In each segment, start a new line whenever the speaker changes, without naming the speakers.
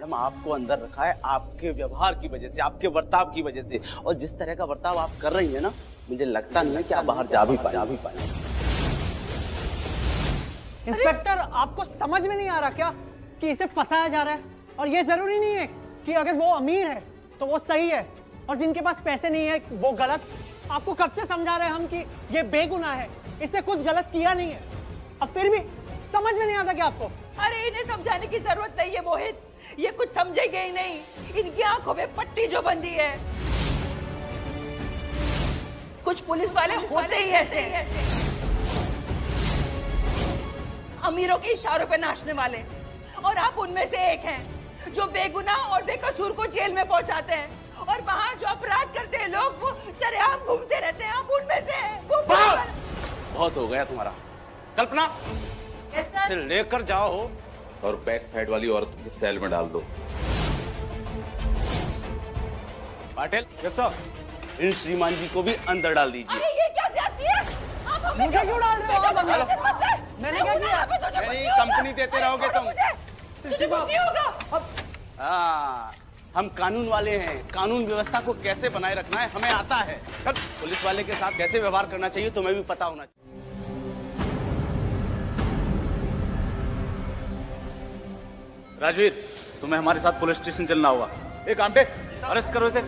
Madam आपको अंदर रखा है आपके व्यवहार की वजह से, आपके बर्ताव की वजह से, और जिस तरह का बर्ताव आप कर रही है ना, मुझे लगता नहीं है कि आप बाहर जा भी पाए।
इंस्पेक्टर, आपको समझ में नहीं आ रहा क्या कि इसे फंसाया जा रहा है? और ये जरूरी नहीं है कि अगर वो अमीर है तो वो सही है और जिनके पास पैसे नहीं है वो गलत। आपको कब से समझा रहे हैं हम कि ये बेगुनाह है, इसने कुछ गलत किया नहीं है, अब फिर भी समझ में नहीं आता क्या आपको?
अरे इन्हें समझाने की जरूरत नहीं है मोहित, ये कुछ समझेंगे ही नहीं। इनकी आंखों में पट्टी जो बंधी है। कुछ पुलिस वाले होते ही ऐसे हैं, अमीरों के इशारों पे नाचने वाले, और आप उनमें से एक हैं जो बेगुनाह और बेकसूर को जेल में पहुंचाते हैं, और वहाँ जो अपराध करते हैं लोग वो सरेआम घूमते रहते हैं। आप उनमें से हैं।
बहुत हो गया तुम्हारा। कल्पना, इसे लेकर जाओ और बैक साइड वाली औरत की सेल में डाल दो। पाटिल, इन श्रीमान जी को भी अंदर डाल दीजिए।
अरे ये क्या ज्यादती है? आप हमें
मुझे क्यों डाल रहे हो आप अंदर? मैंने क्या किया?
नहीं, कंपनी देते रहोगे तुम।
मुझे कुछ नहीं होगा।
हाँ, हम कानून वाले हैं, कानून व्यवस्था को कैसे बनाए रखना है हमें आता है। कब पुलिस वाले के साथ कैसे व्यवहार करना चाहिए तुम्हें भी पता होना चाहिए। राजवीर, तुम्हें हमारे साथ पुलिस स्टेशन चलना होगा। एक काम पे अरेस्ट करो इसे।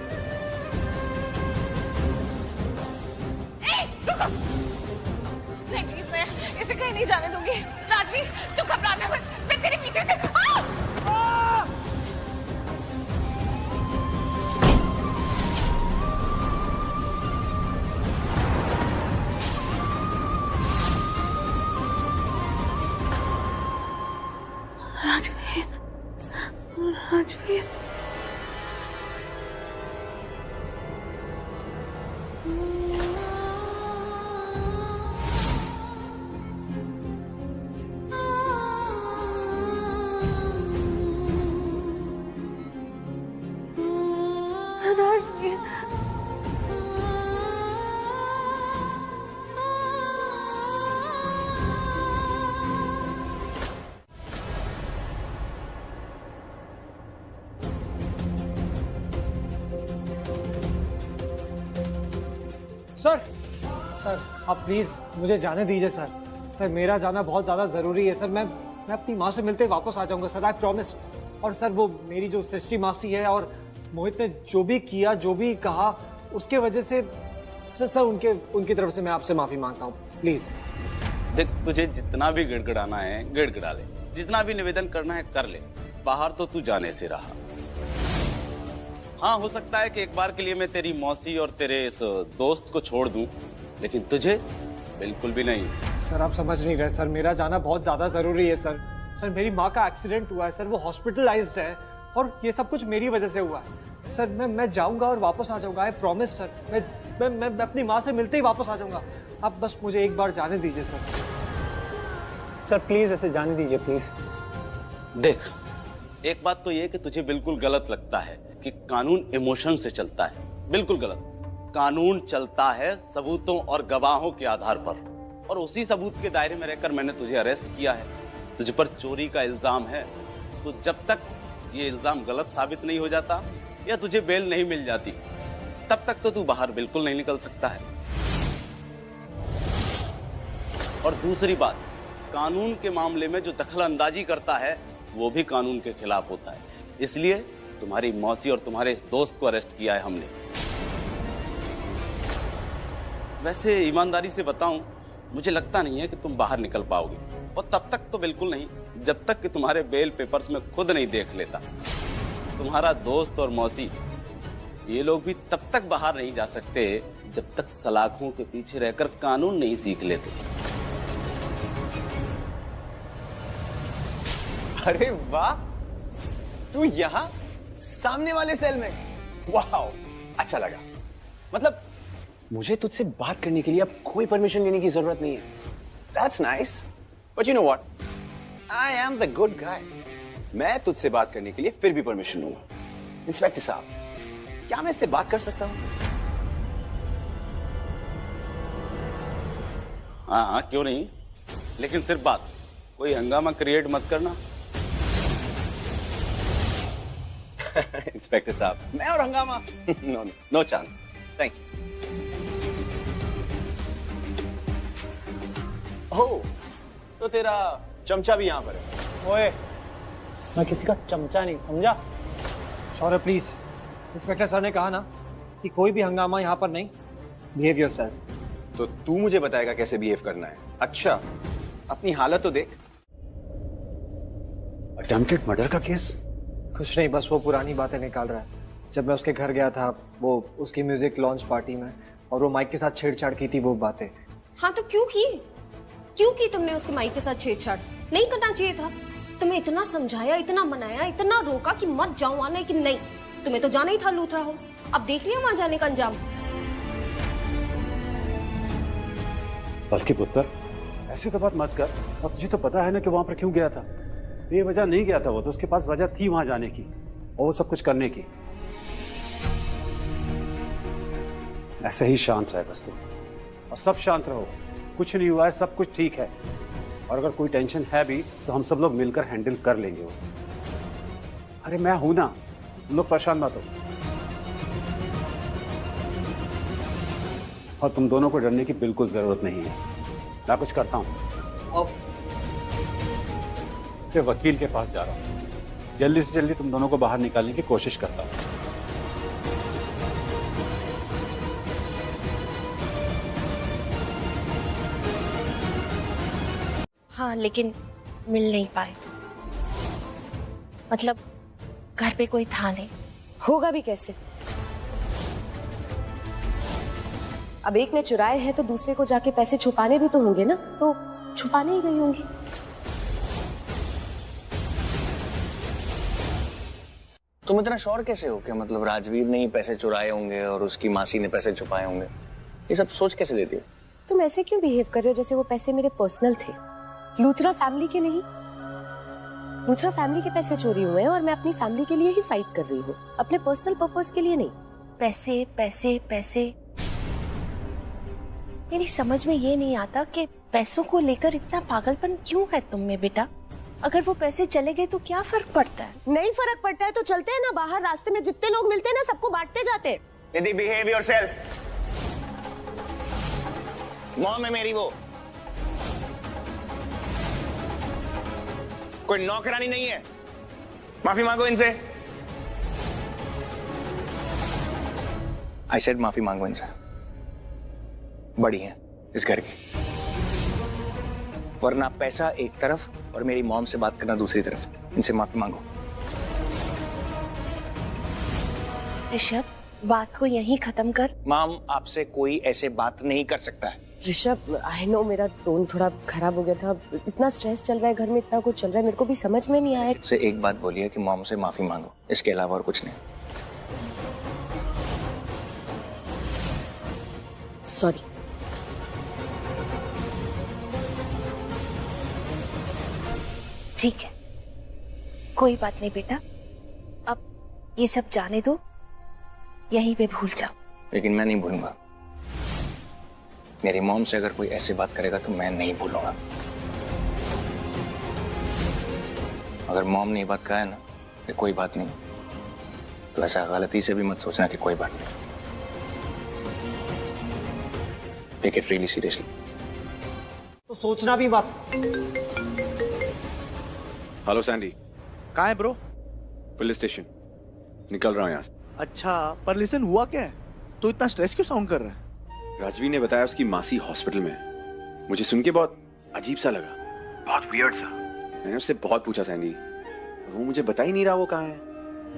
नहीं, मैं इसे कहीं नहीं जाने दूंगी। राजवीर, तू घबराने मत, मैं तेरे पीछे से। राजवीर, राजवीर, राजवीर,
सर, आप प्लीज मुझे जाने दीजिए सर। सर, मेरा जाना बहुत ज्यादा जरूरी है सर। मैं अपनी माँ से मिलते वापस आ जाऊंगा सर, आई प्रॉमिस। और सर, वो मेरी जो सिस्टी मासी है और मोहित ने जो भी किया, जो भी कहा, उसके वजह से सर उनकी तरफ से मैं आपसे माफी मांगता हूँ, प्लीज।
देख, तुझे जितना भी गिड़गिड़ाना है गिड़गिड़ा ले, जितना भी निवेदन करना है कर ले, बाहर तो तू जाने से रहा। हाँ, हो सकता है कि एक बार के लिए मैं तेरी मौसी और तेरे इस दोस्त को छोड़ दूं, लेकिन तुझे बिल्कुल भी नहीं।
सर, आप समझ नहीं रहे सर, मेरा जाना बहुत ज्यादा जरूरी है सर। सर, मेरी माँ का एक्सीडेंट हुआ है सर, वो हॉस्पिटलाइज्ड है और ये सब कुछ मेरी वजह से हुआ है सर। मैं जाऊंगा और वापस आ जाऊंगा, आई प्रॉमिस सर। मैं अपनी माँ से मिलते ही वापस आ जाऊंगा। आप बस मुझे एक बार जाने दीजिए सर। सर प्लीज ऐसे जाने दीजिए प्लीज।
देख, एक बात तो ये कि तुझे बिल्कुल गलत लगता है कि कानून इमोशन से चलता है। बिल्कुल गलत। कानून चलता है सबूतों और गवाहों के आधार पर, और उसी सबूत के दायरे में रहकर मैंने तुझे अरेस्ट किया है। तुझ पर चोरी का इल्जाम है, तो जब तक ये इल्जाम गलत साबित नहीं हो जाता या तुझे बेल नहीं मिल जाती, तब तक तो तू बाहर बिल्कुल नहीं निकल सकता है। और दूसरी बात, कानून के मामले में जो दखल अंदाजी करता है वो भी कानून के खिलाफ होता है। इसलिए तुम्हारी मौसी और तुम्हारे दोस्त को अरेस्ट किया है हमने। वैसे ईमानदारी से बताऊं, मुझे लगता नहीं है कि तुम बाहर निकल पाओगे, और तब तक तो बिल्कुल नहीं जब तक कि तुम्हारे बेल पेपर्स में खुद नहीं देख लेता। तुम्हारा दोस्त और मौसी ये लोग भी तब तक बाहर नहीं जा सकते जब तक सलाखों के पीछे रहकर कानून नहीं सीख लेते।
अरे वाह, तू यहाँ सामने वाले सेल में? वाह, अच्छा लगा। मतलब मुझे तुझसे बात करने के लिए अब कोई परमिशन लेने की जरूरत नहीं है। That's nice. But you know what? I am the good guy. मैं तुझसे बात करने के लिए फिर भी परमिशन लूंगा। इंस्पेक्टर साहब, क्या मैं इससे बात कर सकता हूँ?
हाँ, क्यों नहीं, लेकिन सिर्फ बात, कोई हंगामा क्रिएट मत करना।
इंस्पेक्टर साहब, मैं और हंगामा? No no chance, thank you. Oh, तो तेरा चमचा भी यहाँ पर है।
ओए, मैं किसी का चमचा नहीं, समझा? शौर्य प्लीज, इंस्पेक्टर सर ने कहा ना कि कोई भी हंगामा यहाँ पर नहीं। Behave yourself.
तो तू मुझे बताएगा कैसे बिहेव करना है। अच्छा, अपनी हालत तो देख।
अटेम्प्टेड मर्डर का केस?
कुछ नहीं, बस वो पुरानी बातें निकाल रहा है। जब मैं उसके घर गया था, वो उसकी म्यूजिक लॉन्च पार्टी में, और वो माइक के साथ छेड़छाड़ की थी, वो बातें।
हाँ तो क्यों की तुमने उसके माइक के साथ छेड़छाड़? नहीं करना चाहिए था। तुम्हें इतना समझाया, इतना मनाया, इतना रोका कि मत जाओ वहां, लेकिन नहीं, तुम्हें तो जाना ही था लूथरा हाउस। अब देख लिया वहां जाने का अंजाम।
बल्कि पुत्र, ऐसे तो बात मत कर। अब तुझे तो पता है ना कि वहां पर क्यों गया था। बेवजह नहीं गया था वो, तो उसके पास वजह थी वहां जाने की और वो सब कुछ करने की। ऐसे ही शांत रहे बस तू, और सब शांत रहो। कुछ नहीं हुआ है, सब कुछ ठीक है। और अगर कोई टेंशन है भी तो हम सब लोग मिलकर हैंडल कर लेंगे वो। अरे मैं हूं ना, तुम लोग परेशान मत हो। और तुम दोनों को डरने की बिल्कुल जरूरत नहीं है। मैं कुछ करता हूं, फिर वकील के पास जा रहा हूं। जल्दी से जल्दी तुम दोनों को बाहर निकालने की कोशिश करता हूं।
हाँ, लेकिन मिल नहीं पाए। मतलब घर पे कोई था नहीं।
होगा भी कैसे? अब एक ने चुराए हैं तो दूसरे को जाके पैसे छुपाने भी तो होंगे ना, तो छुपाने ही गई होंगी।
तुम इतना श्योर कैसे हो कि मतलब राजवीर ने ही पैसे चुराए होंगे और उसकी मासी ने पैसे छुपाए होंगे? ये सब सोच कैसे लेती हो?
तुम ऐसे क्यों बिहेव कर रहे हो जैसे वो पैसे मेरे पर्सनल थे? लूथरा फैमिली के नहीं। लूथरा फैमिली के पैसे चोरी हुए हैं और मैं अपनी फैमिली के लिए ही फाइट कर रही हूँ, अपने पर्सनल पर्पस के लिए नहीं।
पैसे पैसे पैसे, मेरी समझ में ये नहीं आता कि पैसों को लेकर इतना पागलपन क्यों है तुम में बेटा। अगर वो पैसे चले गए तो क्या फर्क पड़ता है?
नहीं फर्क पड़ता है तो चलते हैं ना बाहर, रास्ते में जितने लोग मिलते हैं ना सबको बांटते जाते हैं।
यदि बिहेव योरसेल्फ। मॉम है मेरी, वो कोई नौकरानी नहीं है। माफी मांगो इनसे। आई सेड माफी मांगो इनसे। बड़ी है इस घर की, वरना पैसा एक तरफ और मेरी मॉम से बात करना दूसरी तरफ। इनसे माफी मांगो।
ऋषभ, बात को यहीं खत्म कर।
मॉम, आपसे कोई ऐसे बात नहीं कर सकता है।
ऋषभ, आई नो मेरा टोन थोड़ा खराब हो गया था। इतना स्ट्रेस चल रहा है घर में, इतना कुछ चल रहा है, मेरे को भी समझ में नहीं आया।
से एक बात बोलिए कि मॉम से माफी मांगो, इसके अलावा और कुछ नहीं।
सॉरी।
ठीक है, कोई बात नहीं बेटा, अब ये सब जाने दो, यहीं पे भूल जाओ।
लेकिन मैं नहीं भूलूंगा। मेरी मॉम से अगर कोई ऐसी बात करेगा तो मैं नहीं भूलूंगा। अगर मॉम ने ये बात कहा है ना कि कोई बात नहीं, तो ऐसा गलती से भी मत सोचना कि कोई बात नहीं। Take it really seriously.
तो सोचना भी मत।
Hello Sandy.
कहाँ है ब्रो?
पुलिस स्टेशन निकल रहा हूँ यहाँ से।
अच्छा, पर लिसन, हुआ क्या है? तो इतना स्ट्रेस क्यों साउंड कर रहा है?
राजवीर ने बताया उसकी मासी हॉस्पिटल में है। मुझे सुन के बहुत अजीब सा लगा, बहुत वियर्ड सा। मैंने उससे बहुत पूछा सैंडी, वो मुझे बता ही नहीं रहा वो कहाँ है।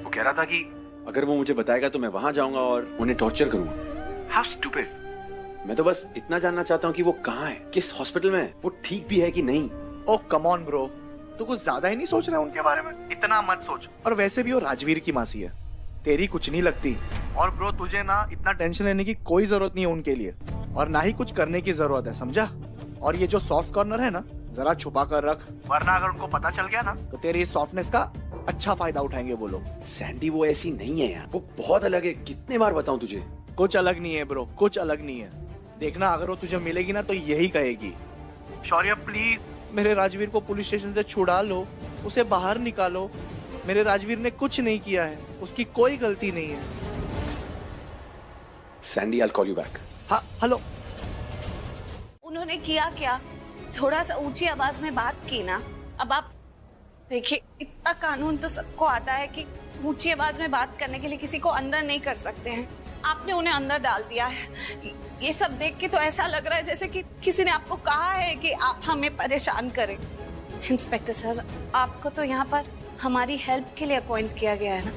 वो कह रहा था कि अगर वो मुझे बताएगा तो मैं वहां जाऊंगा और उन्हें टॉर्चर करूंगा। How stupid. मैं तो बस इतना जानना चाहता हूँ कि वो कहाँ है, किस हॉस्पिटल में है, वो ठीक भी है कि नहीं।
ओ कम ऑन ब्रो, तू कुछ ज्यादा ही नहीं सोच रहा है उनके बारे में? इतना मत सोच। और वैसे भी वो राजवीर की मासी है, तेरी कुछ नहीं लगती। और ब्रो, तुझे ना इतना टेंशन लेने की कोई जरूरत नहीं है उनके लिए, और ना ही कुछ करने की जरूरत है, समझा? और ये जो सॉफ्ट कॉर्नर है ना, जरा छुपा कर रख, वरना अगर उनको पता चल गया ना तो तेरी इस सॉफ्टनेस का अच्छा फायदा उठाएंगे वो लोग।
सैंडी वो ऐसी नहीं है यार, वो बहुत अलग है। कितने बार बताऊं तुझे?
कुछ अलग नहीं है ब्रो, कुछ अलग नहीं है। देखना, अगर वो तुझे मिलेगी ना तो यही कहेगी, शौर्य प्लीज मेरे राजवीर को पुलिस स्टेशन से छुड़ा लो, उसे बाहर निकालो। मेरे राजवीर ने कुछ नहीं किया है, उसकी कोई गलती नहीं है।
Sandy, I'll call you back.
हाँ, हेलो।
उन्होंने किया क्या? थोड़ा सा ऊंची आवाज में बात की ना। अब आप देखिए, इतना कानून तो सबको आता है कि ऊंची आवाज में बात करने के लिए किसी को अंदर नहीं कर सकते हैं। आपने उन्हें अंदर डाल दिया है। ये सब देख के तो ऐसा लग रहा है जैसे कि किसी ने आपको कहा है कि आप हमें परेशान करें। इंस्पेक्टर सर, आपको तो यहाँ पर हमारी हेल्प के लिए अपॉइंट किया गया है ना।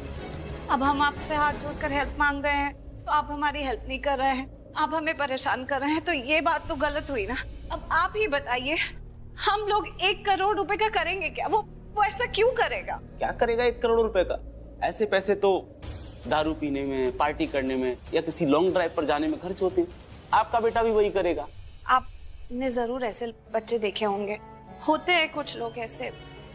अब हम आपसे हाथ जोड़कर हेल्प मांग रहे हैं तो आप हमारी हेल्प नहीं कर रहे हैं, आप हमें परेशान कर रहे हैं, तो ये बात तो गलत हुई ना। अब आप ही बताइए, हम लोग 1 करोड़ रुपए का करेंगे क्या? वो ऐसा क्यों करेगा?
क्या करेगा 1 करोड़ रुपए का? ऐसे पैसे तो दारू पीने में, पार्टी करने में या किसी लॉन्ग ड्राइव पर जाने में खर्च होते हैं। आपका बेटा भी वही करेगा।
आपने जरूर ऐसे बच्चे देखे होंगे, होते हैं कुछ लोग ऐसे,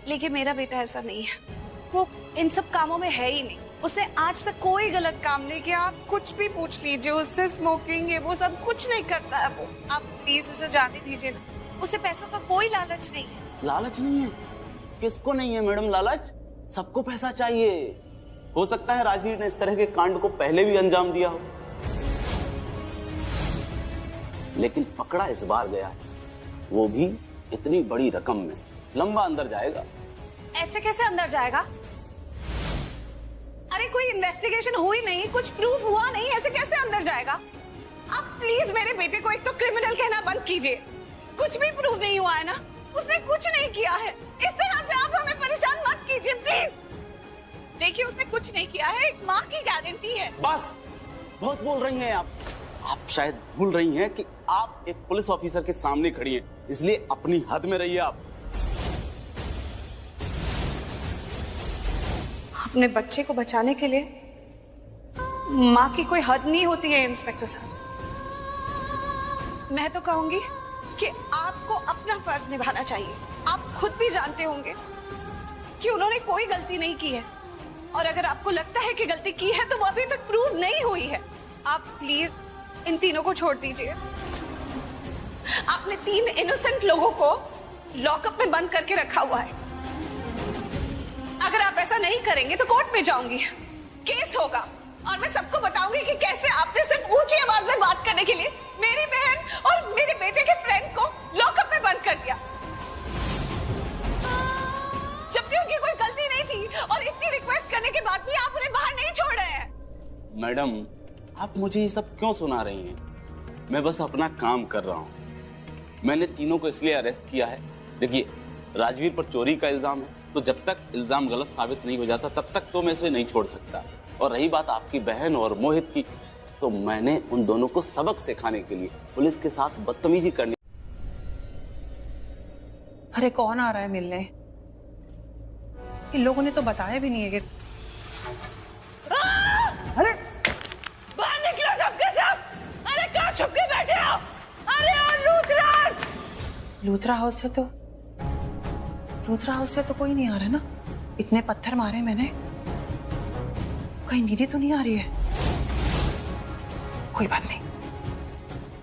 लेकिन मेरा बेटा ऐसा नहीं है। वो इन सब कामों में है ही नहीं। उसने आज तक कोई गलत काम नहीं किया। आप कुछ भी पूछ लीजिए उससे, स्मोकिंग है वो सब कुछ नहीं करता है वो। आप प्लीज उसे जाने दीजिए ना। उसे पैसों का कोई लालच नहीं है।
लालच नहीं है? किसको नहीं है मैडम लालच? सबको पैसा चाहिए। हो सकता है राजवीर ने इस तरह के कांड को पहले भी अंजाम दिया हो, लेकिन पकड़ा इस बार गया है, वो भी इतनी बड़ी रकम में। लंबा अंदर जाएगा।
ऐसे कैसे अंदर जाएगा? अरे कोई इन्वेस्टिगेशन हुई नहीं, कुछ प्रूफ हुआ नहीं, ऐसे कैसे अंदर जाएगा? आप प्लीज मेरे बेटे को एक तो क्रिमिनल कहना बंद कीजिए। कुछ भी प्रूफ नहीं हुआ है ना, उसने कुछ नहीं किया है। इस तरह से आप हमें परेशान मत कीजिए प्लीज। देखिए, उसने कुछ नहीं किया है, एक माँ की गारंटी है।
बस, बहुत बोल रही हैं आप। आप शायद भूल रही हैं कि आप एक पुलिस ऑफिसर के सामने खड़ी हैं, इसलिए अपनी हद में रहिए आप।
अपने बच्चे को बचाने के लिए माँ की कोई हद नहीं होती है इंस्पेक्टर साहब। मैं तो कहूंगी कि आपको अपना फर्ज निभाना चाहिए। आप खुद भी जानते होंगे कि उन्होंने कोई गलती नहीं की है, और अगर आपको लगता है कि गलती की है तो वो अभी तक प्रूव नहीं हुई है। आप प्लीज इन तीनों को छोड़ दीजिए। आपने 3 इनोसेंट लोगों को लॉकअप में बंद करके रखा हुआ है। अगर आप ऐसा नहीं करेंगे तो कोर्ट में जाऊंगी, केस होगा, और मैं सबको बताऊंगी कि कैसे आपने सिर्फ ऊंची आवाज में बात करने के लिए मेरी बहन और मेरे बेटे के फ्रेंड को लॉकअप में बंद कर दिया, जबकि उनकी कोई गलती नहीं थी। और इतनी रिक्वेस्ट करने के बाद भी आप उन्हें बाहर नहीं छोड़ रहे हैं।
मैडम, आप मुझे ये सब क्यों सुना रही हैं? मैं बस अपना काम कर रहा हूँ। मैंने तीनों को इसलिए अरेस्ट किया है, देखिए, राजवीर पर चोरी का इल्जाम है, तो जब तक इल्जाम गलत साबित नहीं हो जाता तब तक तो मैं इसे नहीं छोड़ सकता। और रही बात आपकी बहन और मोहित की, तो मैंने उन दोनों को सबक सिखाने के लिए पुलिस के साथ बदतमीजी करनी।
अरे कौन आ रहा है मिलने? इन लोगों ने तो बताया भी नहीं है कि अरे बाहर निकलो सबके सब। अरे कहाँ छुप के बैठे हो? अरे लूथरा हाउस से तो कोई नहीं आ रहा ना। इतने पत्थर मारे मैंने, कहीं निधि तो नहीं आ रही है? कोई बात नहीं,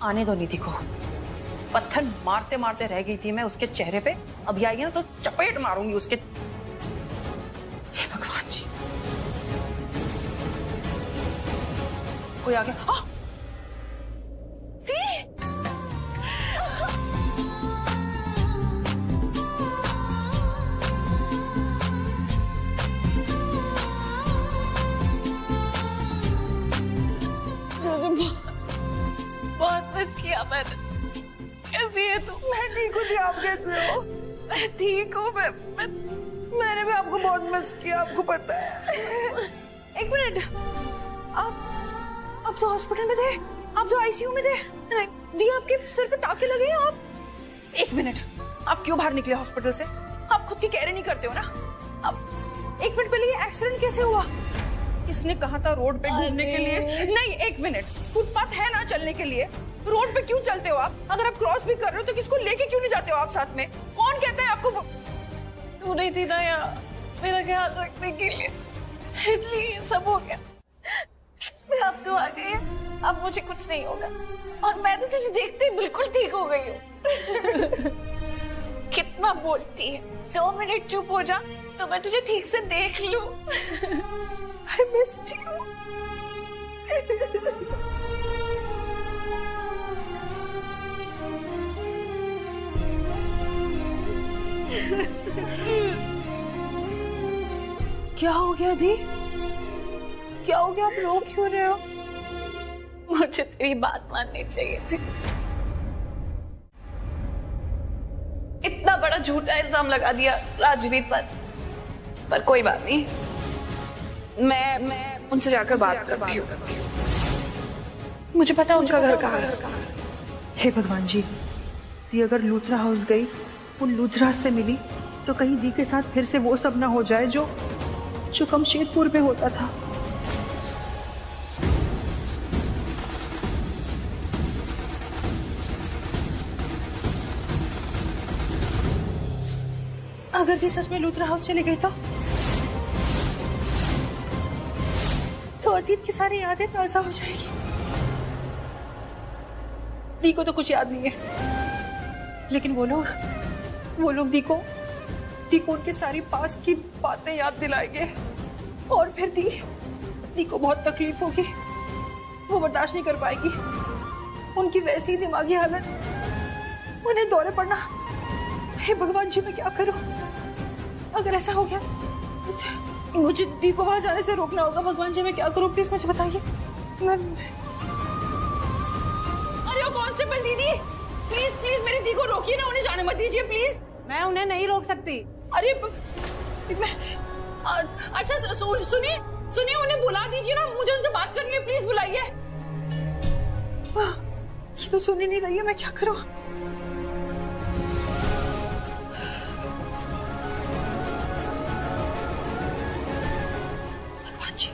आने दो निधि को। पत्थर मारते मारते रह गई थी मैं उसके चेहरे पे, अभी आई है ना तो चपेट मारूंगी उसके। हे भगवान जी, कोई आ गया। हाँ!
बहुत मिस किया मैंने। कैसी है तू?
मैं ठीक हूँ जी, आप कैसे हो?
मैं ठीक हूँ।
मैंने भी आपको बहुत मिस किया, आपको पता है। एक मिनट, आप तो हॉस्पिटल में थे, आप तो आईसीयू में थे। दी, आपके सिर पे टाके लगे हैं। आप एक मिनट, आप क्यों बाहर निकले हॉस्पिटल से? आप खुद की केयर नहीं करते हो ना। अब एक मिनट पहले ये एक्सीडेंट कैसे हुआ? इसने कहा था रोड पे घूमने के लिए। नहीं, एक मिनट, फुटपाथ है ना चलने के लिए, रोड पे क्यों चलते हो आप? अगर आप क्रॉस भी कर रहे हो तो किसको लेके क्यों नहीं जाते हो आप साथ में? कौन कहता है आपको?
तू नहीं थी ना यहाँ मेरा ख्याल रखने के लिए, इसलिए ये सब हो गया। अब तू आ गई है, अब मुझे कुछ नहीं होगा, और मैं तो तुझे देखते ही बिल्कुल ठीक हो गई हूँ। कितना बोलती है, 2 मिनट चुप हो जा, तो मैं तुझे ठीक से देख लूं।
I missed you. क्या हो गया दी? क्या हो गया? आप रो क्यों रहे हो?
मुझे तेरी बात माननी चाहिए थी। इतना बड़ा झूठा इल्जाम लगा दिया राजवीर पर कोई बात नहीं। मैं उनसे जाकर बात करती हूँ। मुझे पता है उनका घर कहाँ है।
हे भगवान जी, दी अगर लूथरा हाउस गई, वो लूथरा से मिली, तो कहीं दी के साथ फिर से वो सब ना हो जाए जो कमशेदपुर में होता था। अगर दी सच में लूथरा हाउस चले गए तो अतीत की सारी यादें ताजा हो जाएगी। दी को तो कुछ याद नहीं है, लेकिन वो लोग दी को उनके सारी पास की बातें याद दिलाएंगे और फिर दी को बहुत तकलीफ होगी। वो बर्दाश्त नहीं कर पाएगी। उनकी वैसी दिमागी हालत, उन्हें दौरे पड़ना। हे भगवान जी, मैं क्या करूं? अगर ऐसा हो गया, मुझे दी को वहां जाने से रोकना होगा। भगवान जी, मैं क्या करूं? प्लीज मुझे बताइए।
अरे वो कांस्टेबल दीदी, प्लीज मेरी दी को रोकिए ना, उन्हें जाने मत दीजिए प्लीज।
मैं उन्हें नहीं रोक सकती।
अरे अच्छा सुनिए, उन्हें बुला दीजिए ना, मुझे उनसे बात करनी है, प्लीज बुलाइए।
ये तो सुन ही नहीं रही है, मैं क्या करूं? भगवान जी,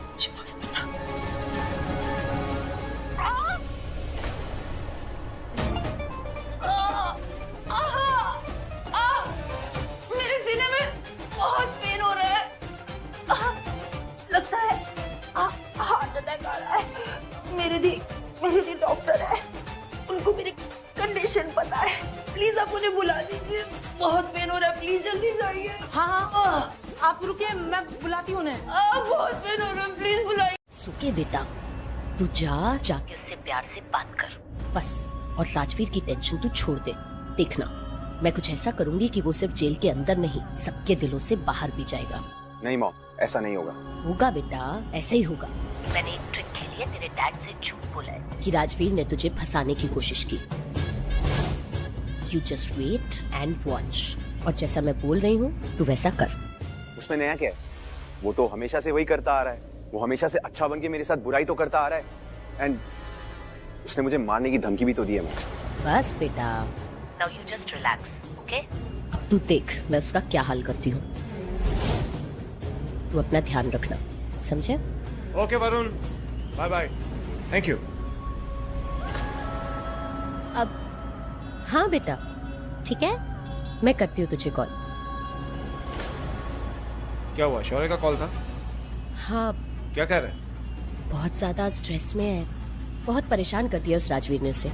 मुझे माफ करना।
मेरे सीने में बहुत पेन हो रहा है। लगता है हार्ट अटैक आ रहा है। मेरी दी डॉक्टर है, उनको मेरी कंडीशन पता है। प्लीज आप उन्हें बुला दीजिए, बहुत पेन हो रहा है। प्लीज जल्दी जाइए।
हाँ, आप रुकिए, मैं बुलाती हूँ उन्हें।
बहुत पेन हो रहा है, प्लीज बुलाइए।
सुके बेटा, तू जाके उससे प्यार से बात कर बस, और राजवीर की टेंशन तू छोड़ दे। देखना, मैं कुछ ऐसा करूंगी कि वो सिर्फ जेल के अंदर नहीं, सबके दिलों से बाहर भी जाएगा।
नहीं मॉम, ऐसा नहीं होगा।
होगा बेटा, ऐसा ही होगा। मैंने एक ट्रिक खेली है, तेरे डैड से झूठ बोला है कि राजवीर ने तुझे फंसाने की कोशिश की। You just wait and watch, और जैसा मैं बोल रही हूँ तू वैसा कर।
उसमें नया क्या है? वो तो हमेशा से वही करता आ रहा है। वो हमेशा से अच्छा बन के मेरे साथ बुराई तो करता आ रहा है, एंड उसने मुझे मारने की धमकी भी तो दी है।
बस बेटा, now you just relax, okay? अब तू देख मैं उसका क्या हाल करती हूँ। तू अपना ध्यान रखना, समझे?
Okay Varun, bye bye, thank you.
अब हाँ बेटा, ठीक है, मैं करती हूँ तुझे कॉल।
क्या हुआ? शौर्य का कॉल था?
हाँ।
क्या कह रहे?
बहुत ज्यादा स्ट्रेस में है, बहुत परेशान कर दिया उस राजवीर ने उसे।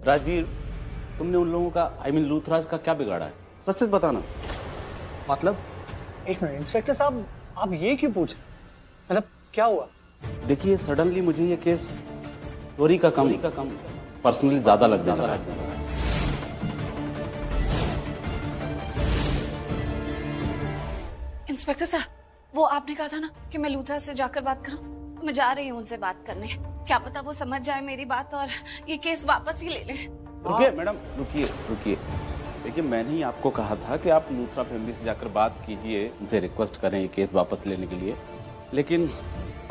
राजवीर, तुमने उन लोगों का लूथराज का क्या बिगाड़ा है? सच सच बताना।
मतलब एक मिनट इंस्पेक्टर साहब, आप ये क्यों पूछ? मतलब क्या हुआ?
देखिए, सडनली मुझे ये केस चोरी का कम पर्सनली ज्यादा लगने लगा है।
इंस्पेक्टर साहब, वो आपने कहा था ना कि मैं लूथरा से जाकर बात करूं, तो मैं जा रही हूं उनसे बात करने। क्या पता वो समझ जाए मेरी बात और ये केस वापस ही ले लें।
रुकिए मैडम, रुकिए। देखिए, मैंने ही आपको कहा था कि आप लूथरा फैमिली से जाकर बात कीजिए, उनसे रिक्वेस्ट करें ये केस वापस लेने के लिए, लेकिन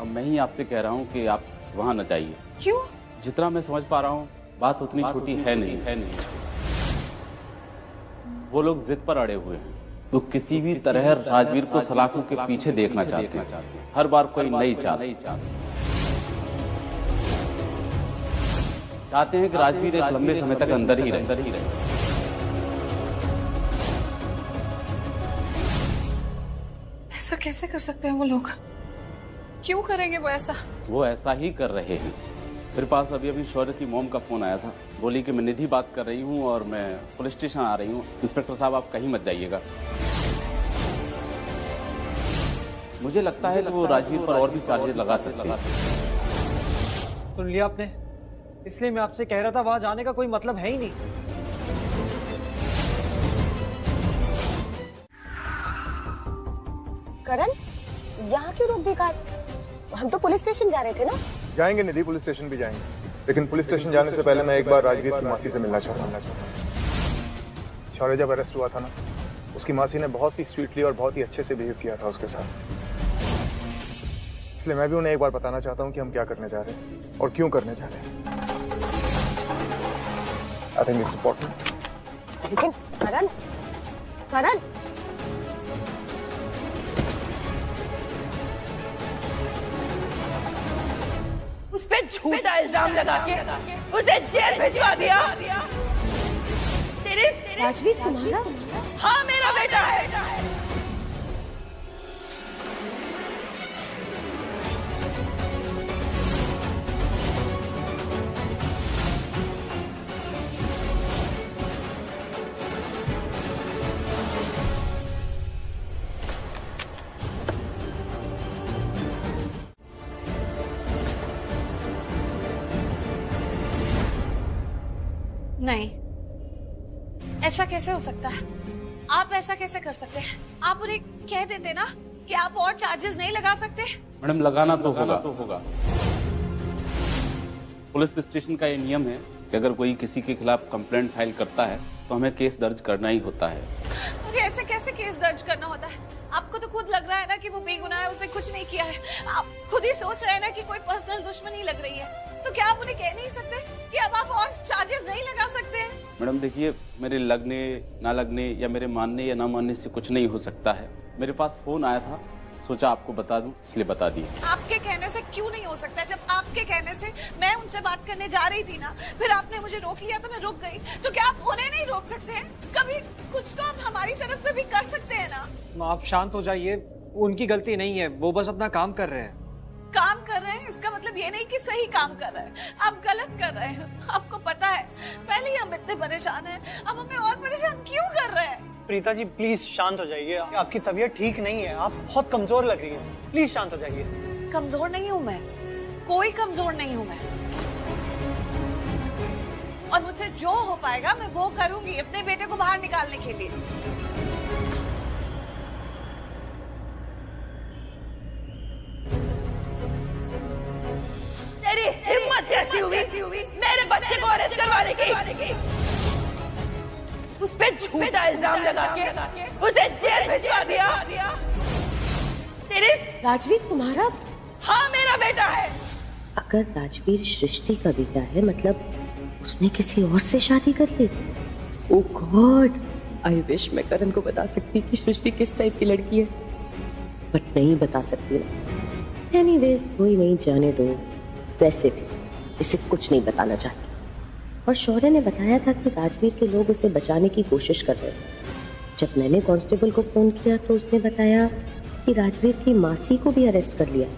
अब मैं ही आपसे कह रहा हूँ कि आप वहाँ न जाइए।
क्यों?
जितना मैं समझ पा रहा हूँ, बात उतनी छोटी है नहीं। वो लोग जिद पर अड़े हुए हैं, तो किसी भी तरह राजवीर को सलाखों के पीछे देखना चाहते हैं। हर बार कोई नई चाल चाहते हैं कि राजवीर एक लंबे समय तक अंदर ही रहे।
ऐसा कैसे कर सकते हैं वो लोग? क्यों करेंगे वो ऐसा?
वो ऐसा ही कर रहे हैं, मेरे पास अभी अभी शौर्य की मॉम का फोन आया था। बोली कि मैं निधि बात कर रही हूँ और मैं पुलिस स्टेशन आ रही हूँ। इंस्पेक्टर साहब आप कहीं मत जाइएगा। मुझे लगता है कि वो राजवीर पर और भी चार्जेस लगा सकते हैं।
सुन लिया आपने? इसलिए मैं आपसे कह रहा था वहां जाने का कोई मतलब है ही नहीं।
करण, यहाँ क्यों रोक दी कार? हम तो पुलिस स्टेशन जा रहे थे ना।
जाएंगे निधि, पुलिस स्टेशन भी जाएंगे, लेकिन पुलिस स्टेशन जाने से पहले मैं एक बार राजवीर की मासी से मिलना चाहता हूँ। शौर्य जब अरेस्ट हुआ था ना, उसकी मासी ने बहुत ही स्वीटली और बहुत ही अच्छे से बिहेव किया था उसके साथ। इसलिए मैं भी उन्हें एक बार बताना चाहता हूँ कि हम क्या करने जा रहे हैं और क्यों करने जा रहे हैं। I think it's important.
लेकिन करण, करण,
उस पे झूठा इल्जाम लगा के उसे जेल भिजवा दिया। तेरे
राजवीर तुम्हारा?
हाँ, मेरा बेटा है।
नहीं, ऐसा कैसे हो सकता है? आप ऐसा कैसे कर सकते हैं? आप उन्हें कह देते ना कि आप और चार्जेस नहीं लगा सकते।
मैडम लगाना तो होगा। पुलिस स्टेशन का ये नियम है कि अगर कोई किसी के खिलाफ कंप्लेंट फाइल करता है तो हमें केस दर्ज करना ही होता है।
अरे ऐसे कैसे केस दर्ज करना होता है? आपको तो खुद लग रहा है ना कि वो बेगुनाह है, उसने कुछ नहीं किया है। आप खुद ही सोच रहे हैं ना कि कोई पर्सनल दुश्मनी लग रही है, तो क्या आप उन्हें कह नहीं सकते कि अब आप और चार्जेस नहीं लगा सकते?
मैडम देखिए, मेरे लगने ना लगने या मेरे मानने या ना मानने से कुछ नहीं हो सकता है। मेरे पास फोन आया था, सोचा आपको बता दूं, इसलिए बता दिया।
आपके कहने से क्यों नहीं हो सकता? जब आपके कहने से मैं उनसे बात करने जा रही थी ना, फिर आपने मुझे रोक लिया तो मैं रुक गई। तो क्या आप उन्हें नहीं रोक सकते हैं? कभी कुछ तो आप हमारी तरफ से भी कर सकते हैं ना।
आप शांत हो जाइए, उनकी गलती नहीं है, वो बस अपना काम कर रहे हैं।
काम कर रहे हैं इसका मतलब ये नहीं कि सही काम कर रहे हैं। आप गलत कर रहे हैं, आपको पता है। पहले ही हम इतने परेशान हैं, अब हमें और परेशान क्यों कर रहे हैं?
प्रीता जी प्लीज शांत हो जाइए, आपकी तबीयत ठीक नहीं है, आप बहुत कमजोर लग रही हैं, प्लीज शांत हो जाइए।
कमजोर नहीं हूँ मैं, कोई कमजोर नहीं हूँ मैं, और मुझसे जो हो पाएगा मैं वो करूंगी अपने बेटे को बाहर निकालने के लिए।
तेरी हिम्मत कैसी हुई मेरे बच्चे को अरेस्ट करवाने की? उस पे झूठा इल्जाम लगा के उसे जेल भिजवा दिया। तेरे
राजवीर तुम्हारा?
हाँ, मेरा बेटा है।
अगर राजवीर सृष्टि का बेटा है, मतलब उसने किसी और से शादी कर ली? ओह गॉड, आई विश मैं करण को बता सकती कि सृष्टि किस टाइप की लड़की है, बट नहीं बता सकती ना। एनीवेज, कोई नहीं, जाने दो। वैसे भी इसे कुछ नहीं बताना चाहती। और शौर्य ने बताया था कि राजवीर के लोग उसे बचाने की कोशिश कर रहे हैं। जब मैंने कांस्टेबल को फोन किया तो उसने बताया कि राजवीर की मासी को भी अरेस्ट कर लिया।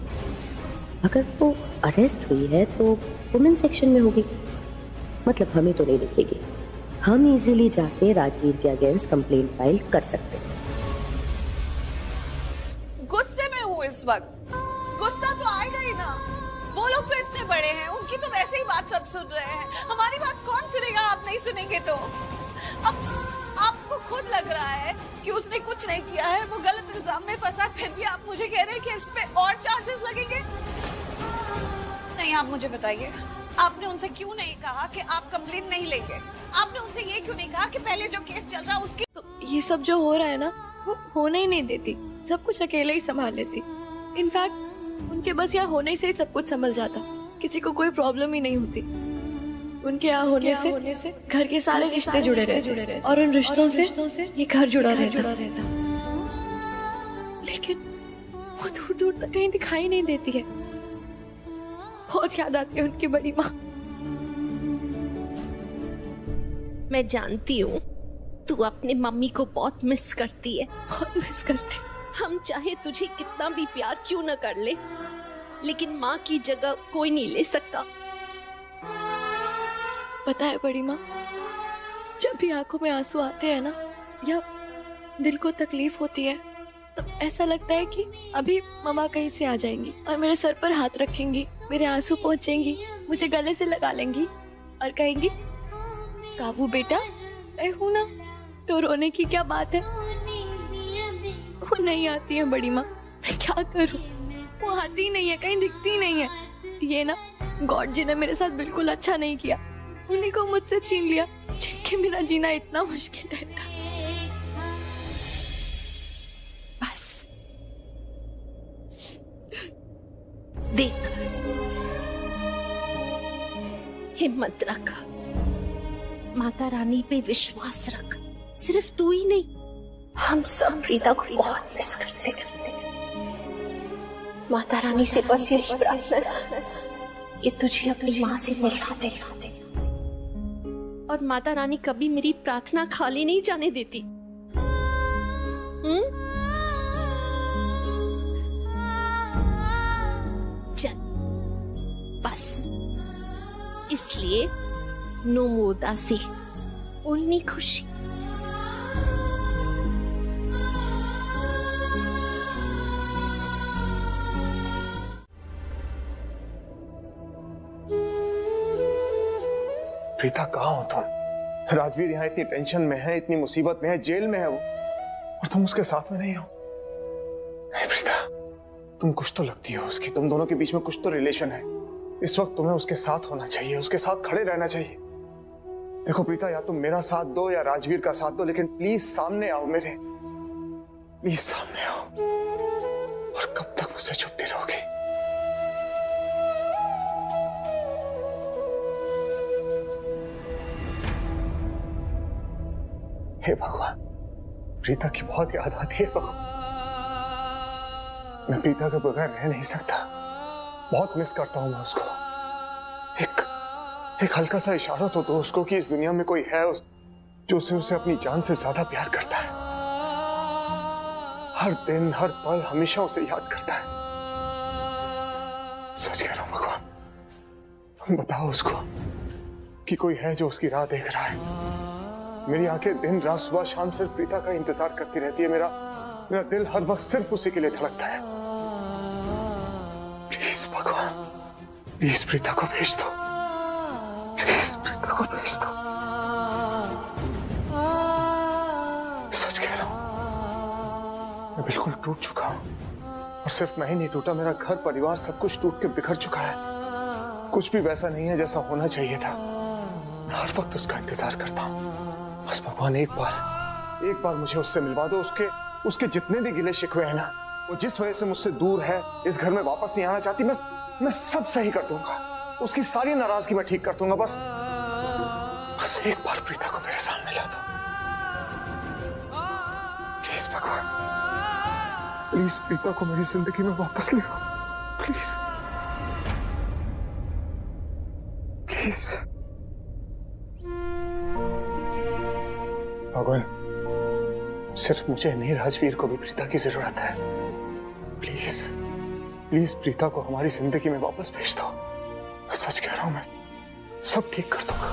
अगर वो अरेस्ट हुई है तो वुमेन सेक्शन में होगी, मतलब हमें तो नहीं दिखेगी। हम इजीली जाके राजवीर के अगेंस्ट कंप्लेंट फाइल कर सकते हैं।
गुस्से में हूँ इस वक्त, गुस्सा तो आएगा ही ना। वो लोग तो इतने बड़े हैं, उनकी तो वैसे ही बात सब सुन रहे हैं, हमारी बात कौन सुनेगा? आप नहीं सुनेंगे तो? अब आपको खुद लग रहा है कि उसने कुछ नहीं किया है, वो गलत इल्जाम में फंसा, फिर भी आप मुझे कह रहे हैं कि इस पे और चार्जेस लगेंगे? नहीं, आप मुझे बताइए, आपने उनसे क्यों नहीं कहा कि आप कंप्लेन नहीं लेंगे? आपने उनसे ये क्यों नहीं कहा कि पहले जो केस चल रहा है उसकी?
तो ये सब जो हो रहा है ना, वो होने ही नहीं देती, सब कुछ अकेले ही संभाल लेती। इनफैक्ट उनके बस यहाँ होने से ही सब कुछ संभल जाता, किसी को कोई प्रॉब्लम ही नहीं होती। उनके यहाँ होने से घर के सारे रिश्ते जुड़े रहते और उन रिश्तों से ये घर जुड़ा रहता। लेकिन वो दूर दूर तक कहीं दिखाई नहीं देती है। बहुत याद आती है उनकी बड़ी माँ।
मैं जानती हूँ तू अपनी मम्मी को बहुत मिस करती है।
बहुत मिस करती।
हम चाहे तुझे कितना भी प्यार क्यों न कर ले, लेकिन माँ की जगह कोई नहीं ले सकता।
पता है बड़ी माँ, जब भी आंखों में आंसू आते हैं ना, या दिल को तकलीफ होती है, तब ऐसा लगता है कि अभी मम्मा कहीं से आ जाएंगी और मेरे सर पर हाथ रखेंगी, मेरे आंसू पहुंचेंगी, मुझे गले से लगा लेंगी और कहेंगी, काबू बेटा, मैं हूं ना, तो रोने की क्या बात है। वो नहीं आती है बड़ी माँ, मैं क्या करूं? वो आती ही नहीं है, कहीं दिखती ही नहीं है। ये ना गॉड जी ने मेरे साथ बिल्कुल अच्छा नहीं किया, उन्हीं को मुझसे छीन लिया जिनके बिना जीना इतना मुश्किल है। बस
देख, हिम्मत रख, माता रानी पे विश्वास रख। सिर्फ तू ही नहीं,
हम सब प्रीता को बहुत मिस करते हैं। माता रानी से बस यही प्रार्थना है कि तुझे अपनी माँ से मिला दे।
और माता रानी कभी मेरी प्रार्थना खाली नहीं जाने देती। चल बस, इसलिए नो उदासी, ओनली खुशी।
प्रीता, कहाँ हो तुम? राजवीर यहाँ इतनी टेंशन में है, इतनी मुसीबत में है, जेल में है वो, और तुम उसके साथ में नहीं हो। नहीं प्रीता, तुम कुछ तो लगती हो उसकी, तुम दोनों के बीच में कुछ तो रिलेशन है। इस वक्त तुम्हें उसके साथ होना चाहिए, उसके साथ खड़े रहना चाहिए। देखो प्रीता, या तुम मेरा साथ दो या राजवीर का साथ दो, लेकिन प्लीज सामने आओ मेरे, प्लीज सामने आओ। और कब तक मुझसे छुपती रहोगी? हे भगवान, प्रीता की बहुत याद आती है भगवान। मैं प्रीता के बगैर रह नहीं सकता, बहुत मिस करता हूं मैं उसको। एक हल्का सा इशारा तो दो उसको कि इस दुनिया में कोई है जो उसे अपनी जान से ज्यादा प्यार करता है। हर दिन, हर पल, हमेशा उसे याद करता है। सच कह रहा हूं भगवान, बताओ उसको कि कोई है जो उसकी राह देख रहा है। मेरी आंखें दिन रात सुबह शाम सिर्फ प्रीता का इंतजार करती रहती है। मेरा दिल हर वक्त सिर्फ उसी के लिए धड़कता है। प्लीज भगवान, प्लीज प्रीता को भेज दो, प्लीज प्रीता को भेज दो। सच कह रहा हूं, मैं बिल्कुल टूट चुका हूं। और सिर्फ मैं ही नहीं टूटा, मेरा घर परिवार सब कुछ टूट के बिखर चुका है। कुछ भी वैसा नहीं है जैसा होना चाहिए था। मैं हर वक्त उसका इंतजार करता हूं। बस भगवान, एक बार मुझे उससे मिलवा दो। उसके जितने भी गिले शिकवे हैं ना, वो जिस वजह से मुझसे दूर है, इस घर में वापस नहीं आना चाहती, मैं सब सही कर दूंगा। उसकी सारी नाराजगी मैं ठीक कर दूंगा। बस एक बार प्रीता को मेरे सामने ला दो, प्लीज भगवान, प्लीज प्रीता को मेरी जिंदगी में वापस ले आओ, प्लीज प्लीज। भगवान, सिर्फ मुझे नहीं, राजवीर को भी प्रीता की जरूरत है। प्लीज प्लीज प्रीता को हमारी जिंदगी में वापस भेज दो। मैं सच कह रहा हूं, मैं सब ठीक कर दूंगा,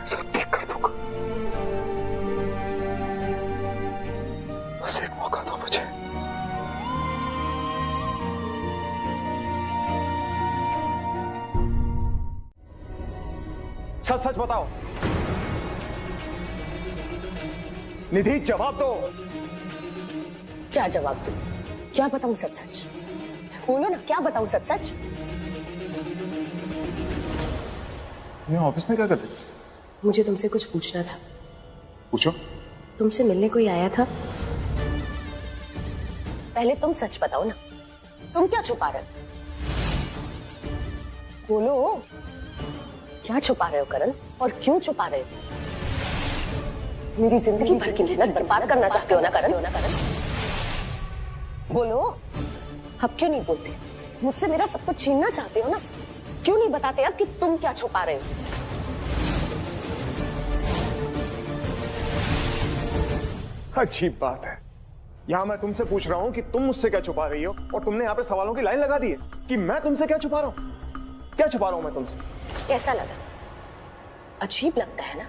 सब ठीक कर दूंगा। बस एक मौका दो मुझे। सच सच बताओ निधि, जवाब दो।
क्या जवाब दूं? क्या बताऊं सच सच? बोलो ना, क्या बताऊं सच सच?
मैं ऑफिस में क्या करते थे?
मुझे तुमसे कुछ पूछना था।
पूछो।
तुमसे मिलने कोई आया था? पहले तुम सच बताओ ना, तुम क्या छुपा रहे हो? बोलो, क्या छुपा रहे हो करण, और क्यों छुपा रहे हो? मेरी जिंदगी भर की मेहनत बर्बाद करना चाहते हो ना करण? बोलो, अब क्यों नहीं बोलते? मुझसे मेरा सब कुछ छीनना चाहते हो ना? क्यों नहीं बताते अब कि तुम क्या छुपा रहे हो?
अजीब बात है, यहाँ मैं तुमसे पूछ रहा हूँ कि तुम मुझसे क्या छुपा रही हो, और तुमने यहाँ पे सवालों की लाइन लगा दी है कि मैं तुमसे क्या छुपा रहा हूँ। क्या छुपा रहा हूँ मैं तुमसे?
कैसा लगा? अजीब लगता है ना,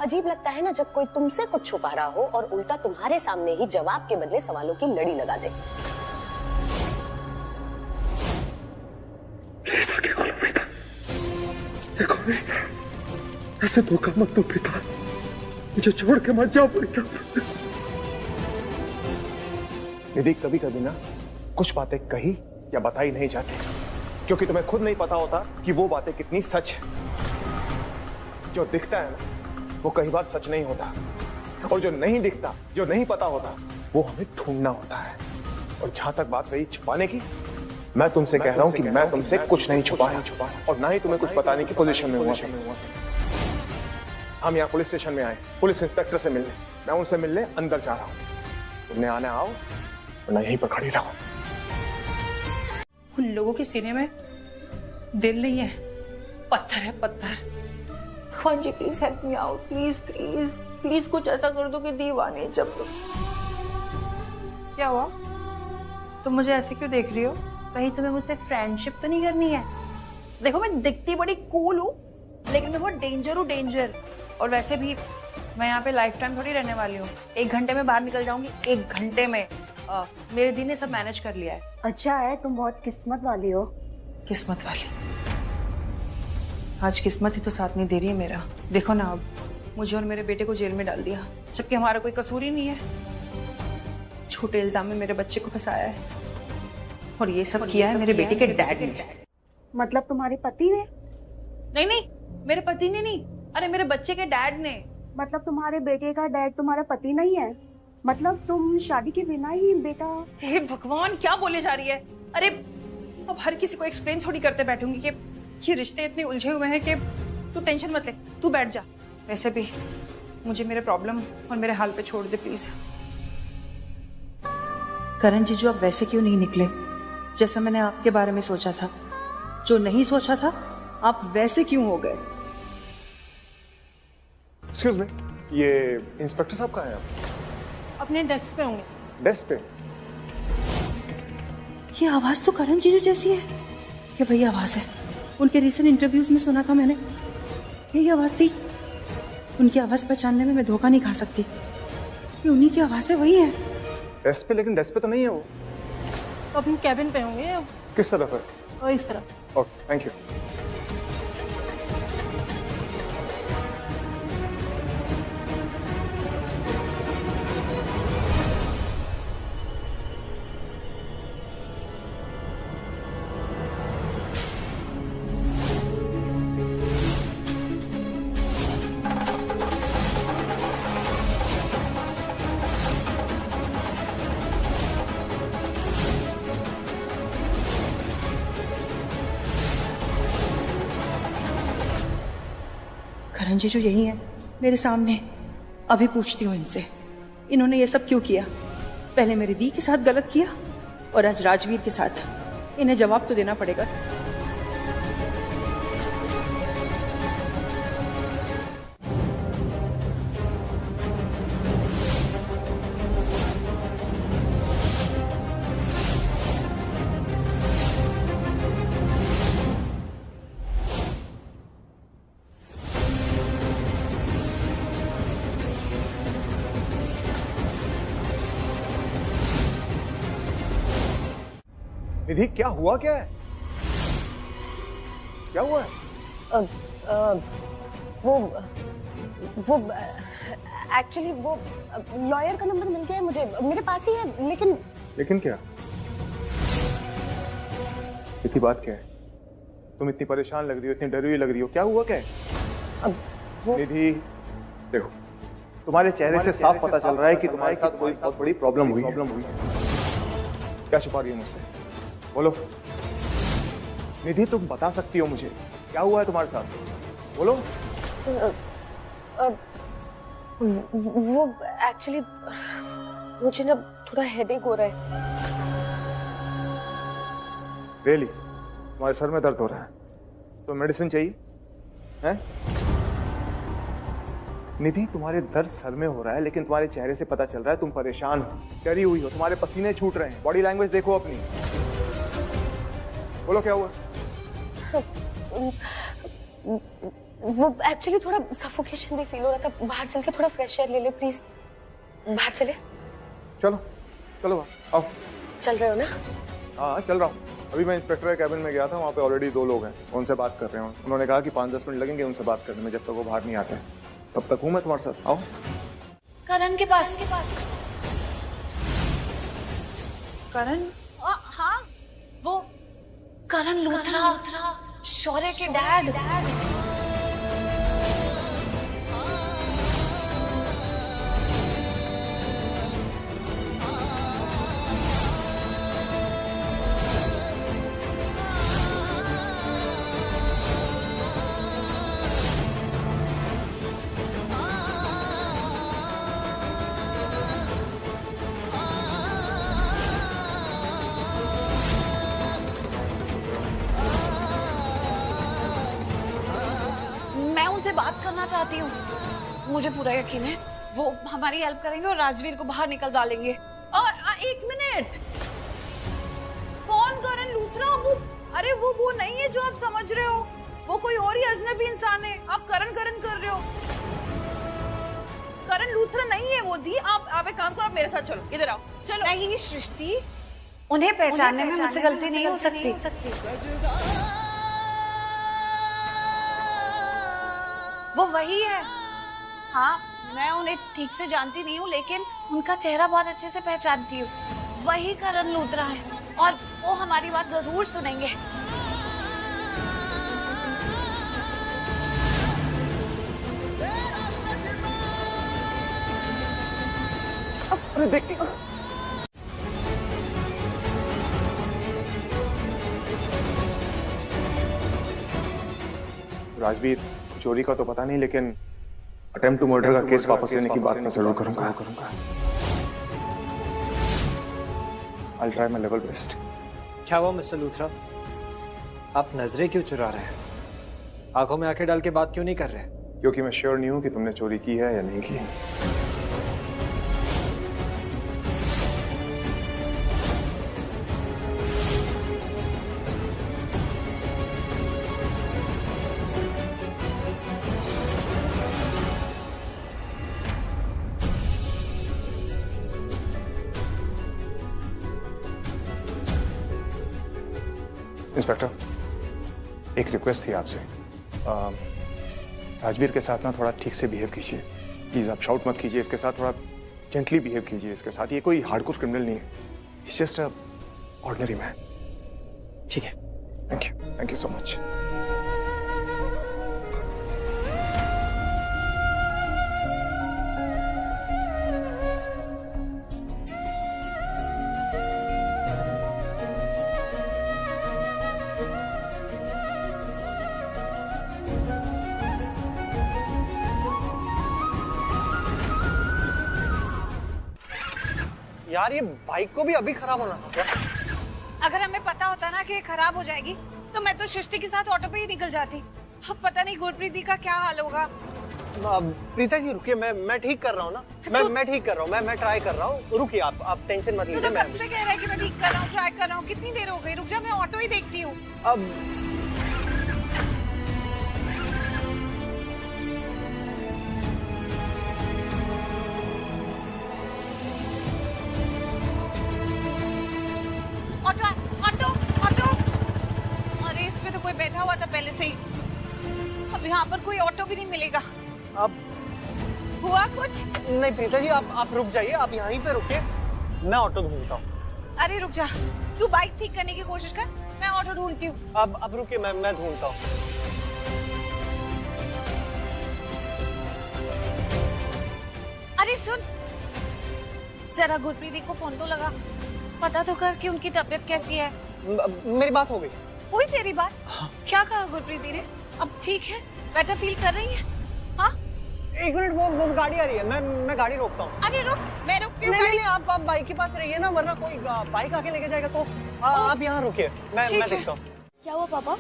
अजीब लगता है ना जब कोई तुमसे कुछ छुपा रहा हो और उल्टा तुम्हारे सामने ही जवाब के बदले सवालों की लड़ी लगा दे।
देखो ऐसे धोखा मत दो पिता, मुझे छोड़ के मत जाओ बेटा। निधि, कभी कभी ना कुछ बातें कही या बताई नहीं जाती, क्योंकि तुम्हें खुद नहीं पता होता कि वो बातें कितनी सच है। जो दिखता है ना वो कई बार सच नहीं होता, और जो नहीं दिखता, जो नहीं पता होता, वो हमें ढूंढना होता है। और जहां तक बात रही छुपाने की, मैं तुमसे कह रहा हूं कि मैं तुमसे कुछ नहीं छुपाया और ना ही तुम्हें कुछ बताने की पोजीशन में हुआ। हम यहाँ पुलिस स्टेशन में आए पुलिस इंस्पेक्टर से मिलने, मैं उनसे मिलने अंदर जा रहा हूँ। तुमने आना आओ वरना यहीं पर खड़ी रहो।
उन लोगों के सीने में दिल नहीं है, पत्थर है पत्थर।
भगवान जी please help me out, please please please कुछ ऐसा कर दो कि दीवाने जब।
क्या हुआ? तुम मुझे ऐसे क्यों देख रही हो? कहीं तुम्हें मुझसे फ्रेंडशिप तो नहीं करनी है? देखो मैं दिखती बड़ी कूल हूँ, लेकिन मैं बहुत डेंजर हूँ, डेंजर। और वैसे भी मैं यहाँ पे लाइफ टाइम थोड़ी रहने वाली हूँ। 1 घंटे में बाहर निकल जाऊंगी, 1 घंटे में। मेरे दी ने सब मैनेज कर लिया है।
अच्छा है, तुम बहुत किस्मत वाली हो।
किस्मत वाली? आज किस्मत ही तो साथ नहीं दे रही है मेरा। देखो ना, अब मुझे और मेरे बेटे को जेल में डाल दिया, जबकि हमारा कोई कसूर ही नहीं है। झूठे इल्जाम में मेरे बच्चे को फंसाया है, और ये सब किया है मेरे बेटे के डैड ने।
मतलब तुम्हारे पति ने?
नहीं नहीं, मेरे पति ने नहीं, अरे मेरे बच्चे के डैड ने।
मतलब तुम्हारे बेटे का डैड तुम्हारा पति नहीं है? मतलब तुम शादी के बिना ही बेटा?
हे भगवान, क्या बोले जा रही है? अरे अब हर किसी को एक्सप्लेन थोड़ी करते बैठूंगी कि ये रिश्ते इतने उलझे हुए हैं कि तू टेंशन मत ले, तू बैठ जा। वैसे भी मुझे मेरे प्रॉब्लम और मेरे हाल पे छोड़ दे प्लीज। करण जीजू, आप वैसे क्यों नहीं निकले जैसा मैंने आपके बारे में सोचा था? जो नहीं सोचा था, आप वैसे क्यों हो गए?
एक्सक्यूज मी, ये इंस्पेक्टर साहब कहाँ हैं?
अपने डेस्क पे होंगे।
डेस्क पे?
ये आवाज तो करण जीजू जैसी है। ये वही आवाज है, उनके रिसेंट इंटरव्यूज में सुना था मैंने, यही आवाज थी। उनकी आवाज पहचानने में मैं धोखा नहीं खा सकती। ये उन्हीं की आवाज है, वही है।
डेस्क पे? लेकिन डेस्क पे तो नहीं है वो।
तो अपने कैबिन पे होंगे।
किस तरफ है?
और इस तरफ।
Okay, thank you.
करण जीजू यही है मेरे सामने। अभी पूछती हूँ इनसे, इन्होंने ये सब क्यों किया? पहले मेरी दी के साथ गलत किया और आज राजवीर के साथ। इन्हें जवाब तो देना पड़ेगा।
निधि, क्या हुआ? क्या है? क्या हुआ है?
वो एक्चुअली वो लॉयर का नंबर मिल गया है मुझे, मेरे पास ही है। लेकिन
क्या? इतनी बात क्या है? तुम इतनी परेशान लग रही हो, इतनी डरी हुई लग रही हो, क्या हुआ? क्या है? निधि, देखो, तुम्हारे चेहरे से साफ पता चल रहा है कि तुम्हारे साथ कोई बहुत बड़ी प्रॉब्लम हुई है। क्या छुपा रही हो मुझसे? बोलो निधि, तुम बता सकती हो मुझे क्या हुआ है तुम्हारे साथ? बोलो।
वो एक्चुअली मुझे ना थोड़ा हेडेक हो रहा है।
रियली? तुम्हारे सर में दर्द हो रहा है तो मेडिसिन चाहिए है? निधि, तुम्हारे दर्द सर में हो रहा है, लेकिन तुम्हारे चेहरे से पता चल रहा है तुम परेशान हो, डरी हुई हो, तुम्हारे पसीने छूट रहे हैं। बॉडी लैंग्वेज देखो अपनी। बोलो क्या हुआ?
वो एक्चुअली थोड़ा सफोकेशन भी फील हो रहा था, बाहर चल के थोड़ा फ्रेश एयर ले ले प्लीज। बाहर चले?
चलो चलो आओ।
चल रहे हो ना?
हाँ चल रहा हूँ। अभी मैं इंस्पेक्टर के कैबिन में गया था, वहाँ पे ऑलरेडी 2 लोग हैं, उनसे बात कर रहे हैं। उन्होंने कहा कि 5-10 मिनट लगेंगे उनसे बात करने में, जब तक वो बाहर नहीं आते। तब तक हूँ मैं तुम्हारे साथ, आओ।
करण के पास।
करण?
हाँ, वो करण लूथरा, शौर्य के डैड। मैं उनसे बात करना चाहती हूँ। मुझे पूरा यकीन है वो हमारी हेल्प करेंगे और राजवीर को बाहर निकल डालेंगे।
एक मिनट, कौन करण लूथरा? अरे वो नहीं है जो आप समझ रहे हो, वो कोई और ही अजनबी इंसान है। आप करण कर रहे हो। करण लूथरा नहीं है वो दी। आप एक काम करो, आप मेरे साथ चलो, इधर आओ, चलो।
नहीं सृष्टि, उन्हें पहचानने में मुझसे गलती नहीं हो सकती। वो वही है। हाँ, मैं उन्हें ठीक से जानती नहीं हूँ, लेकिन उनका चेहरा बहुत अच्छे से पहचानती हूँ। वही करण लूथरा है और वो हमारी बात जरूर सुनेंगे।
अरे देख, राजवीर, चोरी का तो पता नहीं, लेकिन अटेम्प्ट टू मर्डर का केस वापस लेने की बात मैं जरूर करूंगा। I'll try my level best.
क्या हुआ मिस्टर लूथरा? आप नजरें क्यों चुरा रहे हैं? आंखों में आंखें डाल के बात क्यों नहीं कर रहे?
क्योंकि मैं श्योर नहीं हूं कि तुमने चोरी की है या नहीं की। इंस्पेक्टर, एक रिक्वेस्ट थी आपसे। राजवीर के साथ ना थोड़ा ठीक से बिहेव कीजिए प्लीज। आप शाउट मत कीजिए, इसके साथ थोड़ा जेंटली बिहेव कीजिए इसके साथ। ये कोई हार्डकोर क्रिमिनल नहीं है, it's just a ordinary man.
ठीक है,
थैंक यू सो मच।
यार ये बाइक को भी अभी खराब होना था क्या?
अगर हमें पता होता ना कि ये खराब हो जाएगी तो मैं तो सृष्टि के साथ ऑटो पे ही निकल जाती। अब पता नहीं गुरप्रीत दी का क्या हाल होगा।
प्रीता जी रुकिए, मैं ठीक कर रहा हूँ ना। मैं ठीक कर रहा हूँ, मैं ट्राई कर रहा हूँ। रुकिए, आप टेंशन मत लीजिए।
तू तो कब से कह रहा है कि मैं ठीक कर रहा हूँ, ट्राई कर रहा हूँ। कितनी देर हो गई? रुक जा, मैं ऑटो ही देखती हूँ।
अब
ऑटो ऑटो ऑटो, अरे इसमें तो कोई बैठा हुआ था पहले से ही। अब यहाँ पर कोई ऑटो भी नहीं मिलेगा।
अब
हुआ कुछ?
नहीं प्रीता जी, आप रुक जाइए, आप यहीं पे रुकिए, मैं ऑटो ढूंढता हूँ।
अरे रुक जा, तू बाइक ठीक करने की कोशिश कर, मैं ऑटो ढूंढती हूँ।
अब रुकिए, मैं ढूंढता हूँ।
अरे सुन, जरा गुरप्रीत दी को फोन तो लगा, पता तो कर कि उनकी तबीयत कैसी है।
मेरी बात हो गई।
हुई तेरी बात? हाँ। क्या कहा गुरप्रीत दी ने? अब ठीक है, बेटर फील कर रही है? हाँ?
एक मिनट, वो गाड़ी आ रही है, मैं गाड़ी रोकता हूँ।
अरे रुक, मैं रुकती हूँ।
नहीं, आप बाइक के पास रहिए ना, वरना कोई बाइक आके लेके जाएगा। तो आप यहाँ रुकिए, मैं देखता हूँ।
क्या हुआ पापा?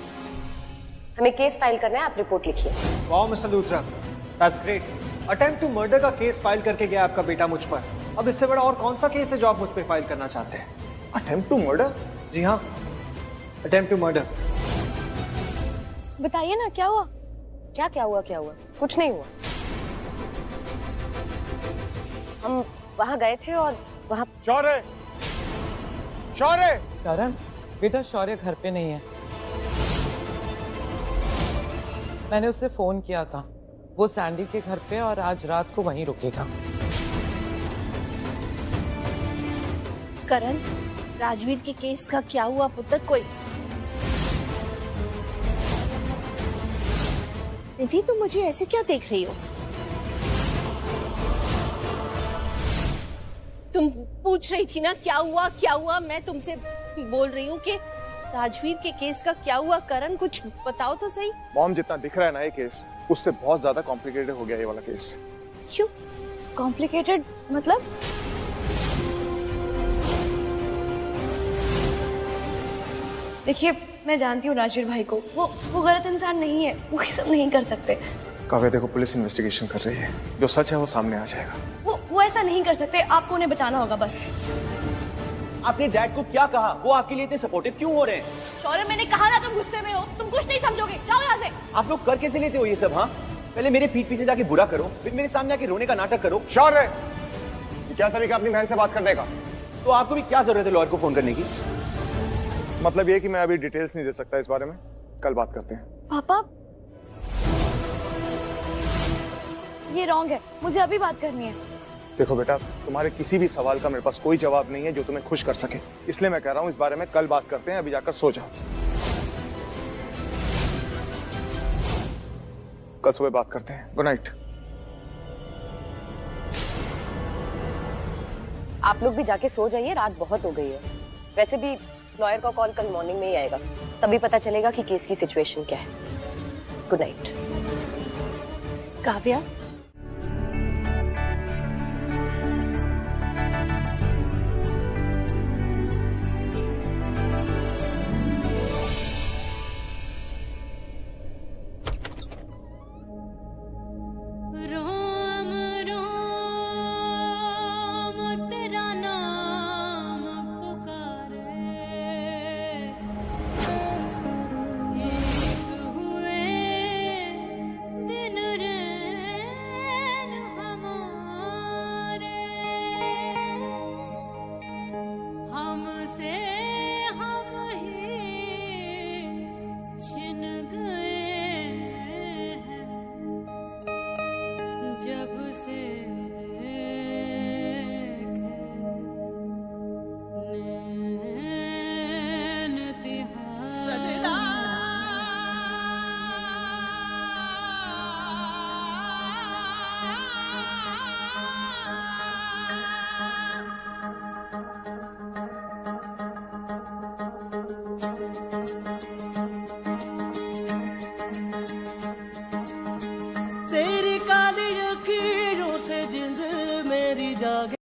हमें केस फाइल करना है, आप रिपोर्ट लिखिए।
Wow mister Luthra, that's great. Attempt to murder का केस फाइल करके गया आपका बेटा मुझ पर। अब इससे बड़ा और कौन सा केस है जो आप मुझ पर फाइल करना चाहते हैं?
Attempt to murder?
जी हाँ, अटेम्प्ट टू मर्डर।
बताइए ना क्या हुआ?
क्या हुआ? कुछ नहीं हुआ। हम वहां गए थे और वहां
शौर्य
करण, बेटा शौर्य घर पे नहीं है। मैंने उससे फोन किया था, वो सैंडी के घर पे और आज रात को वहीं रुकेगा।
करण, राजवीर के केस का क्या हुआ पुत्र? कोई निधि, तुम मुझे ऐसे क्या देख रही हो? तुम पूछ रही थी ना क्या हुआ? मैं तुमसे बोल रही हूँ कि राजवीर के केस का क्या हुआ? करण, कुछ बताओ तो सही।
मॉम, जितना दिख रहा है ना ये केस, उससे बहुत ज्यादा कॉम्प्लिकेटेड हो गया ये वाला केस।
क्यों कॉम्प्लिकेटेड? मतलब?
देखिए, मैं जानती हूँ राजवीर भाई को, वो गलत इंसान नहीं है, वो ये सब नहीं कर सकते।
काव्या, देखो पुलिस इन्वेस्टिगेशन कर रही है, जो सच है वो सामने आ जाएगा।
वो ऐसा नहीं कर सकते, आपको उन्हें बचाना होगा बस।
आपने डैड को क्या कहा? वो आपके लिए इतने सपोर्टिव क्यों हो रहे हैं?
शौर्य, मैंने कहा ना तुम गुस्से में हो, तुम कुछ नहीं समझोगे, जाओ यहाँ से।
आप लोग कर कैसे लेते हो ये सब? हाँ, पहले मेरे पीठ पीछे जाके बुरा करो, फिर मेरे सामने आके रोने का नाटक करो।
शौर्य, ये क्या तरीका अपनी बहन से बात करने का?
तो आपको भी क्या जरूरत है लॉयर को फोन करने की?
मतलब ये कि मैं अभी डिटेल्स नहीं दे सकता इस बारे में, कल बात करते हैं।
पापा, ये रॉन्ग है, मुझे अभी बात करनी है।
देखो बेटा, तुम्हारे किसी भी सवाल का मेरे पास कोई जवाब नहीं है जो तुम्हें खुश कर सके, इसलिए मैं कह रहा हूं इस बारे में कल बात करते हैं, अभी जाकर सो जाओ। कल सुबह बात करते हैं। Good night.
आप लोग भी जाके सो जाइए, रात बहुत हो गई है। वैसे भी लॉयर का कॉल कल मॉर्निंग में ही आएगा, तभी पता चलेगा कि केस की सिचुएशन क्या है। Good night.
काव्या,